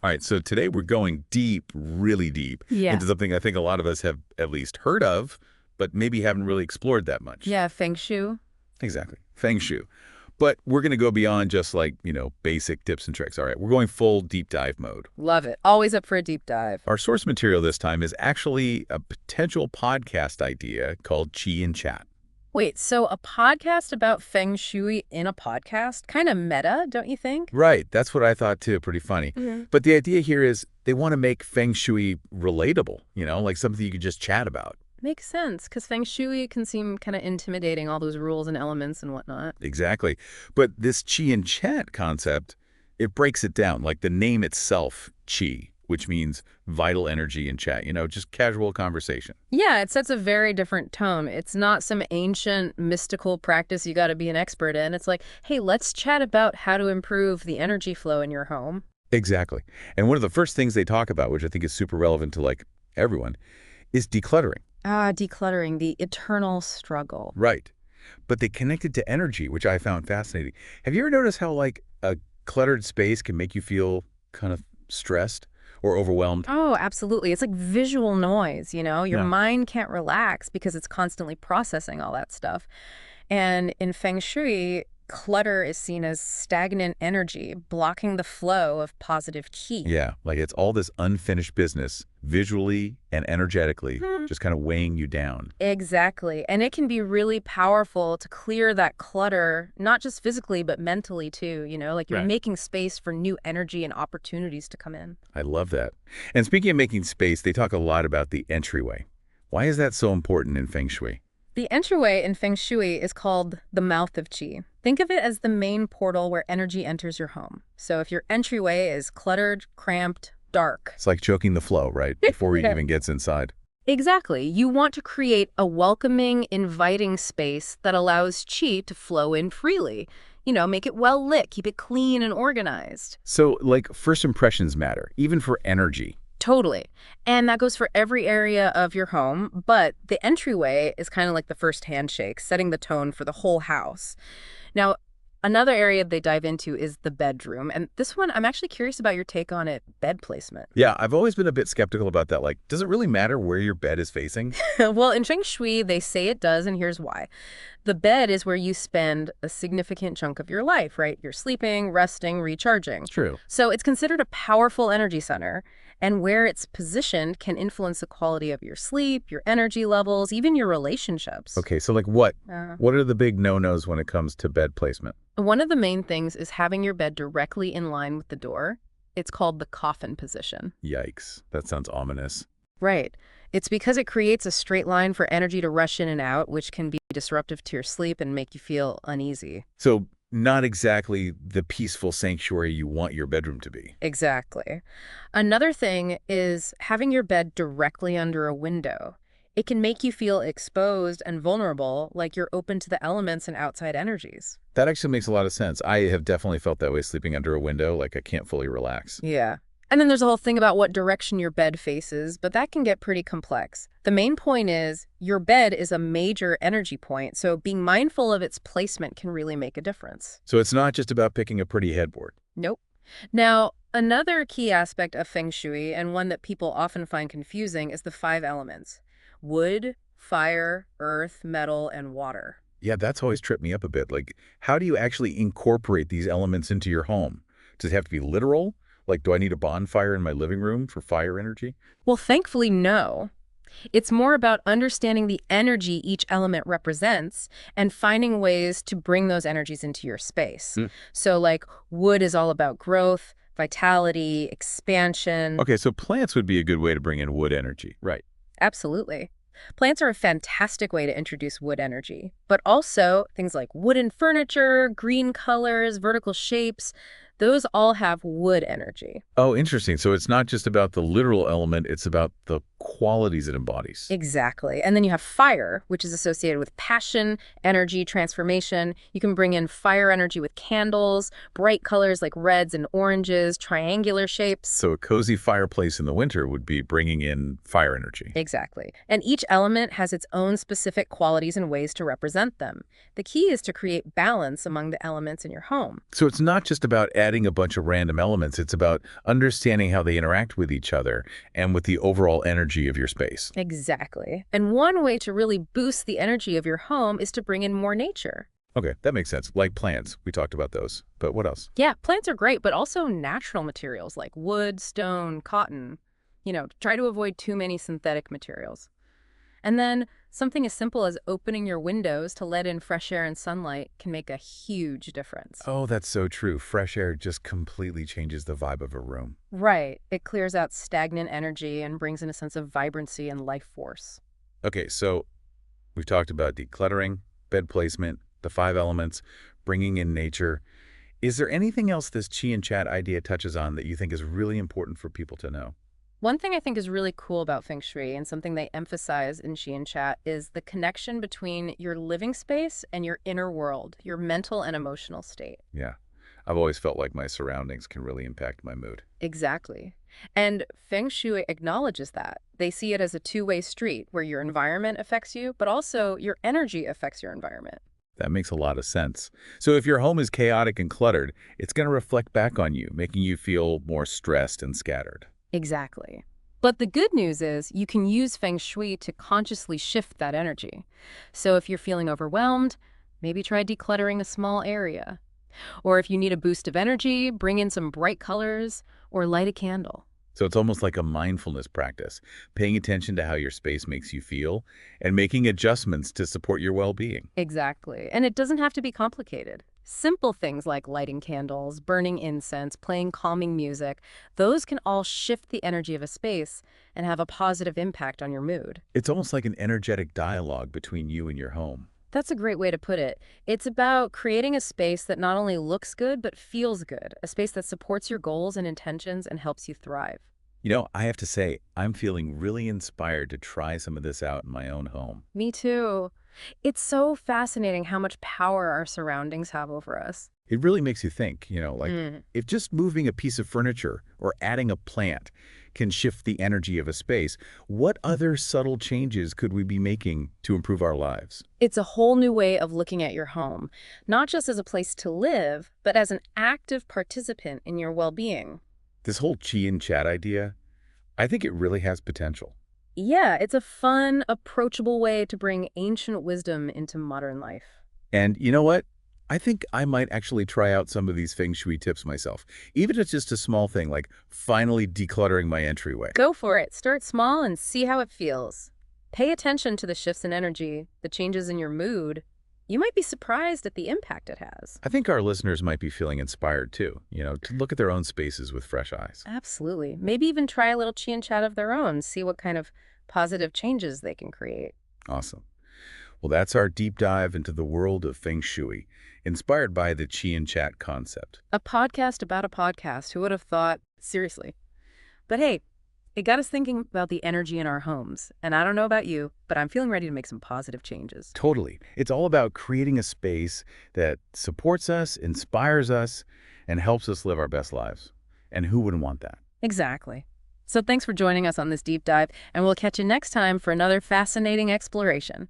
All right, so today we're going deep, really deep, Yeah. into something I think a lot of us have at least heard of, but maybe haven't really explored that much. Yeah, Feng Shui. Exactly. Feng Shui. But we're going to go beyond just like, basic tips and tricks. All right, we're going full deep dive mode. Love it. Always up for a deep dive. Our source material this time is actually a potential podcast idea called Chi and Chat. Wait, so a podcast about Feng Shui in a podcast? Kind of meta, don't you think? Right, that's what I thought too. Pretty funny. But the idea here is they want to make Feng Shui relatable, like something you could just chat about. Makes sense, because Feng Shui can seem kind of intimidating, all those rules and elements and whatnot. Exactly. But this Chi and Chat concept, it breaks it down. Like the name itself, Chi, which means vital energy and chat, just casual conversation. Yeah, it sets a very different tone. It's not some ancient mystical practice you got to be an expert in. It's like, hey, let's chat about how to improve the energy flow in your home. Exactly. And one of the first things they talk about, which I think is super relevant to like everyone, is decluttering. Ah, decluttering, the eternal struggle. Right. But they connect it to energy, which I found fascinating. Have you ever noticed how like a cluttered space can make you feel kind of stressed or overwhelmed? Oh, absolutely. It's like visual noise, you know? Your Yeah. mind can't relax because it's constantly processing all that stuff. And in Feng Shui, clutter is seen as stagnant energy, blocking the flow of positive qi. Yeah, like it's all this unfinished business, visually and energetically, Hmm. just kind of weighing you down. Exactly. And it can be really powerful to clear that clutter, not just physically, but mentally too, like you're Right. making space for new energy and opportunities to come in. I love that. And speaking of making space, they talk a lot about the entryway. Why is that so important in Feng Shui? The entryway in Feng Shui is called the mouth of qi. Think of it as the main portal where energy enters your home. So if your entryway is cluttered, cramped, dark. It's like choking the flow, right? Before it Yeah. even gets inside. Exactly. You want to create a welcoming, inviting space that allows qi to flow in freely. Make it well lit, keep it clean and organized. So, like, first impressions matter, even for energy. Totally. And that goes for every area of your home, but the entryway is kind of like the first handshake, setting the tone for the whole house. Now, another area they dive into is the bedroom. And this one, I'm actually curious about your take on it, bed placement. Yeah, I've always been a bit skeptical about that. Like, does it really matter where your bed is facing? Well, in Feng Shui, they say it does, and here's why. The bed is where you spend a significant chunk of your life, right? You're sleeping, resting, recharging. True. So it's considered a powerful energy center, and where it's positioned can influence the quality of your sleep, your energy levels, even your relationships. Okay, so like what? Uh, What are the big no-nos when it comes to bed placement? One of the main things is having your bed directly in line with the door. It's called the coffin position. Yikes, that sounds ominous. Right. It's because it creates a straight line for energy to rush in and out, which can be disruptive to your sleep and make you feel uneasy. So not exactly the peaceful sanctuary you want your bedroom to be. Exactly. Another thing is having your bed directly under a window. It can make you feel exposed and vulnerable, like you're open to the elements and outside energies. That actually makes a lot of sense. I have definitely felt that way sleeping under a window, like I can't fully relax. Yeah. And then there's a whole thing about what direction your bed faces, but that can get pretty complex. The main point is your bed is a major energy point, so being mindful of its placement can really make a difference. So it's not just about picking a pretty headboard. Nope. Now, another key aspect of Feng Shui, and one that people often find confusing, is the 5 elements: wood, fire, earth, metal, and water. Yeah, that's always tripped me up a bit. Like, how do you actually incorporate these elements into your home? Does it have to be literal? Like, do I need a bonfire in my living room for fire energy? Well, thankfully, no. It's more about understanding the energy each element represents and finding ways to bring those energies into your space. Mm. So, like, wood is all about growth, vitality, expansion. Okay, so plants would be a good way to bring in wood energy. Right. Absolutely. Plants are a fantastic way to introduce wood energy, but also things like wooden furniture, green colors, vertical shapes, those all have wood energy. Oh, interesting. So it's not just about the literal element, it's about the qualities it embodies. Exactly. And then you have fire, which is associated with passion, energy, transformation. You can bring in fire energy with candles, bright colors like reds and oranges, triangular shapes. So a cozy fireplace in the winter would be bringing in fire energy. Exactly. And each element has its own specific qualities and ways to represent them. The key is to create balance among the elements in your home. So it's not just about adding adding a bunch of random elements. It's about understanding how they interact with each other and with the overall energy of your space. Exactly. And one way to really boost the energy of your home is to bring in more nature. Okay, that makes sense. Like plants, we talked about those. But what else? Yeah, plants are great, but also natural materials like wood, stone, cotton. Try to avoid too many synthetic materials. And then something as simple as opening your windows to let in fresh air and sunlight can make a huge difference. Oh, that's so true. Fresh air just completely changes the vibe of a room. Right. It clears out stagnant energy and brings in a sense of vibrancy and life force. Okay, so we've talked about decluttering, bed placement, the 5 elements, bringing in nature. Is there anything else this chi and chat idea touches on that you think is really important for people to know? One thing I think is really cool about Feng Shui and something they emphasize in Xi and Chat is the connection between your living space and your inner world, your mental and emotional state. Yeah, I've always felt like my surroundings can really impact my mood. Exactly. And Feng Shui acknowledges that. They see it as a two-way street where your environment affects you, but also your energy affects your environment. That makes a lot of sense. So if your home is chaotic and cluttered, it's going to reflect back on you, making you feel more stressed and scattered. Exactly. But the good news is you can use Feng Shui to consciously shift that energy. So if you're feeling overwhelmed, maybe try decluttering a small area. Or if you need a boost of energy, bring in some bright colors or light a candle. So it's almost like a mindfulness practice, paying attention to how your space makes you feel and making adjustments to support your well-being. Exactly. And it doesn't have to be complicated. Simple things like lighting candles, burning incense, playing calming music, those can all shift the energy of a space and have a positive impact on your mood. It's almost like an energetic dialogue between you and your home. That's a great way to put it. It's about creating a space that not only looks good, but feels good, a space that supports your goals and intentions and helps you thrive. I have to say, I'm feeling really inspired to try some of this out in my own home. Me too. It's so fascinating how much power our surroundings have over us. It really makes you think, like Mm. if just moving a piece of furniture or adding a plant can shift the energy of a space, what other subtle changes could we be making to improve our lives? It's a whole new way of looking at your home, not just as a place to live, but as an active participant in your well-being. This whole chi and chat idea, I think it really has potential. Yeah, it's a fun, approachable way to bring ancient wisdom into modern life. And you know what? I think I might actually try out some of these feng shui tips myself, even if it's just a small thing like finally decluttering my entryway. Go for it. Start small and see how it feels. Pay attention to the shifts in energy, the changes in your mood. You might be surprised at the impact it has. I think our listeners might be feeling inspired too, to look at their own spaces with fresh eyes. Absolutely. Maybe even try a little chi and chat of their own, see what kind of positive changes they can create. Awesome. Well, that's our deep dive into the world of feng shui, inspired by the chi and chat concept. A podcast about a podcast. Who would have thought? Seriously. But hey, it got us thinking about the energy in our homes. And I don't know about you, but I'm feeling ready to make some positive changes. Totally. It's all about creating a space that supports us, inspires us, and helps us live our best lives. And who wouldn't want that? Exactly. So thanks for joining us on this deep dive, and we'll catch you next time for another fascinating exploration.